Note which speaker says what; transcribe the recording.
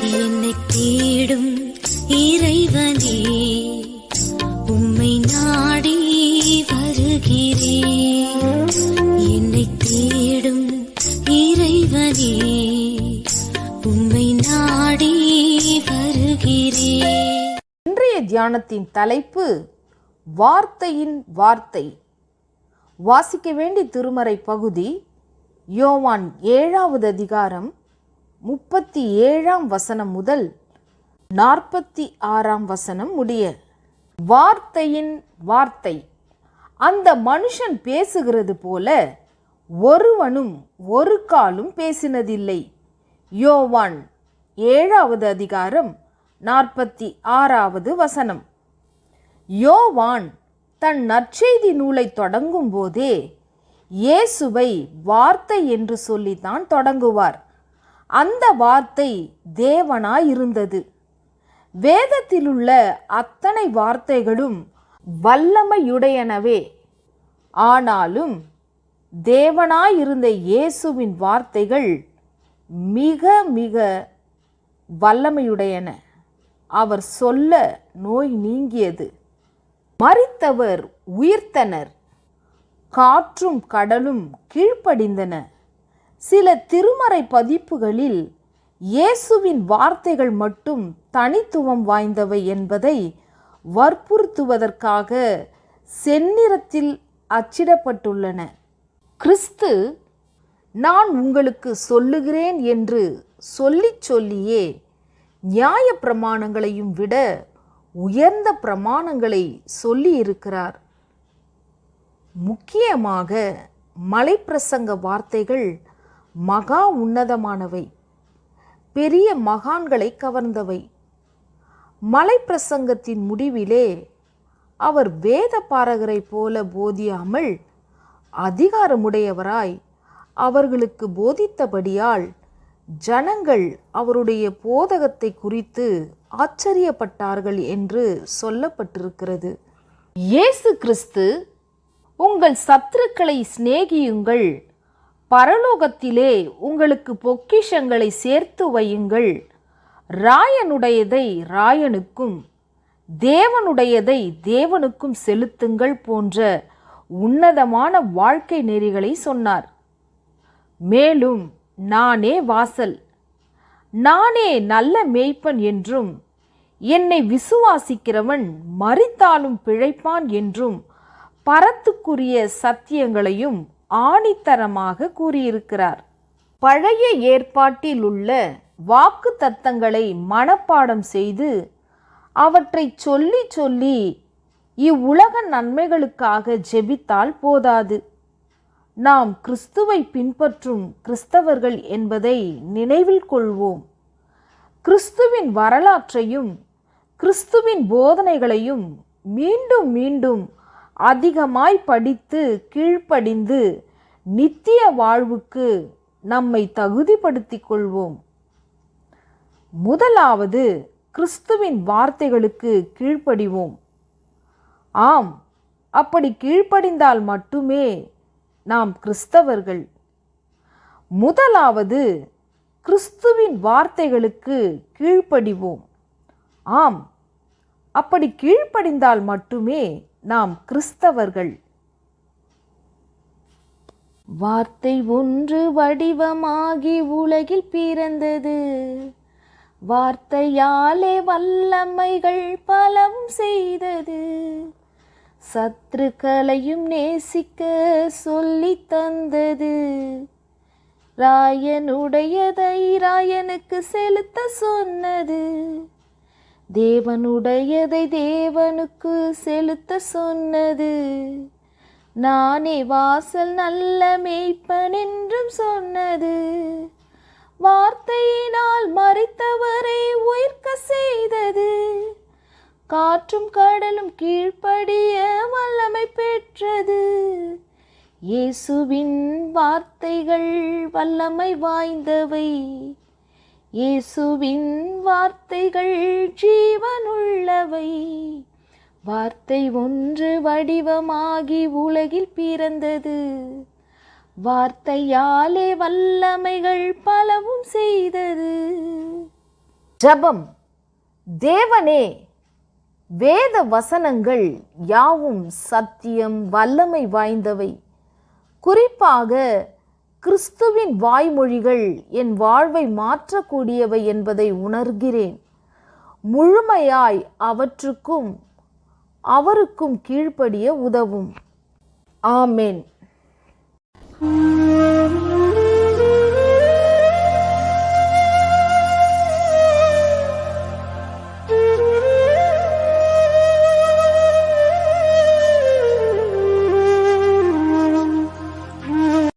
Speaker 1: என்னை தேடும் இறைவனே, உம்மை நாடி வருகிறேன். என்னை தேடும் இறைவனே, உம்மை நாடி வருகிறேன்.
Speaker 2: இன்றைய தியானத்தின் தலைப்பு வார்த்தையின் வார்த்தை. வாசிக்க வேண்டிய திருமறை பகுதி யோவான் 7வது அதிகாரம் 37ஆம் வசனம் முதல் 46ஆம் வசனம் முடிய. வார்த்தையின் வார்த்தை. அந்த மனுஷன் பேசுகிறது போல ஒருவனும் ஒரு காலும் பேசினதில்லை. யோவான் 7வது அதிகாரம் 46வது வசனம். யோவான் தன் நற்செய்தி நூலை தொடங்கும் போதே இயேசுவை வார்த்தை என்று சொல்லித்தான் தொடங்குவார். அந்த வார்த்தை தேவனாயிருந்தது. வேதத்திலுள்ள அத்தனை வார்த்தைகளும் வல்லமையுடையனவே. ஆனாலும் தேவனாயிருந்த இயேசுவின் வார்த்தைகள் மிக மிக வல்லமையுடையன. அவர் சொல்ல நோய் நீங்கியது. மரித்தவர் உயிர்த்தனர். காற்றும் கடலும் கீழ்ப்படிந்தன. சில திருமறை பதிப்புகளில் இயேசுவின் வார்த்தைகள் மட்டும் தனித்துவம் வாய்ந்தவை என்பதை வற்புறுத்துவதற்காக செந்நிறத்தில் அச்சிடப்பட்டுள்ளன. கிறிஸ்து நான் உங்களுக்கு சொல்லுகிறேன் என்று சொல்லியே நியாய பிரமாணங்களையும் விட உயர்ந்த பிரமாணங்களை சொல்லியிருக்கிறார். முக்கியமாக மலைப்பிரசங்க வார்த்தைகள் மகா உன்னதமானவை, பெரிய மகான்களை கவர்ந்தவை. மலைப்பிரசங்கத்தின் முடிவிலே அவர் வேத பாரகரை போல போதியாமல் அதிகாரமுடையவராய் அவர்களுக்கு போதித்தபடியால் ஜனங்கள் அவருடைய போதகத்தை குறித்து ஆச்சரியப்பட்டார்கள் என்று சொல்லப்பட்டிருக்கிறது. இயேசு கிறிஸ்து உங்கள் சத்துருக்களை சிநேகியுங்கள், பரலோகத்திலே உங்களுக்கு பொக்கிஷங்களை சேர்த்து வையுங்கள், ராயனுடையதை ராயனுக்கும் தேவனுடையதை தேவனுக்கும் செலுத்துங்கள் போன்ற உன்னதமான வாழ்க்கை நெறிகளை சொன்னார். மேலும் நானே வாசல், நானே நல்ல மேய்ப்பன் என்றும் என்னை விசுவாசிக்கிறவன் மரித்தாலும் பிழைப்பான் என்றும் பரத்துக்குரிய சத்தியங்களையும் ஆணித்தரமாக கூறியிருக்கிறார். பழைய ஏற்பாட்டில் உள்ள வாக்கு தத்தங்களை மனப்பாடம் செய்து அவற்றை சொல்லி இவ்வுலக நன்மைகளுக்காக ஜெபித்தால் போதாது. நாம் கிறிஸ்துவை பின்பற்றும் கிறிஸ்தவர்கள் என்பதை நினைவில் கொள்வோம். கிறிஸ்துவின் வரலாற்றையும் கிறிஸ்துவின் போதனைகளையும் மீண்டும் மீண்டும் அதிகமாய் படித்து கீழ்ப்படிந்து நித்திய வாழ்வுக்கு நம்மை தகுதிப்படுத்திக் கொள்வோம். முதலாவது, கிறிஸ்துவின் வார்த்தைகளுக்கு கீழ்ப்படிவோம். ஆம், அப்படி கீழ்ப்படிந்தால் மட்டுமே நாம் கிறிஸ்தவர்கள். முதலாவது, கிறிஸ்துவின் வார்த்தைகளுக்கு கீழ்ப்படிவோம். ஆம், அப்படி கீழ்ப்படிந்தால் மட்டுமே நாம் கிறிஸ்தவர்கள். வார்த்தை ஒன்று வடிவமாகி உலகில் பிறந்தது, வார்த்தையாலே வல்லமைகள் பலவும் செய்தது, சத்துருக்களையும் நேசிக்க சொல்லி தந்தது, ராயனுடையதை ராயனுக்கு செலுத்த சொன்னது, தேவனுடையதை தேவனுக்கு செலுத்த சொன்னது, நானே வாசல் நல்ல மேய்ப்பன் என்றும் சொன்னது, வார்த்தையினால் மரித்தவரை உயிர்க்க செய்தது, காற்றும் கடலும் கீழ்ப்படிய வல்லமை பெற்றது. இயேசுவின் வார்த்தைகள் வல்லமை வாய்ந்தவை, இயேசுவின் வார்த்தைகள் ஜீவனுள்ளவை. வார்த்தை ஒன்று வடிவமாகி உலகில் பிறந்தது, வார்த்தையாலே வல்லமைகள் பலவும் செய்தது. ஜெபம். தேவனே, வேத வசனங்கள் யாவும் சத்தியம், வல்லமை வாய்ந்தவை. குறிப்பாக கிறிஸ்துவின் வாய்மொழிகள் என் வாழ்வை மாற்றக்கூடியவை என்பதை உணர்கிறேன். முழுமையாய் அவருக்கும் கீழ்ப்படிய உதவும். ஆமென்.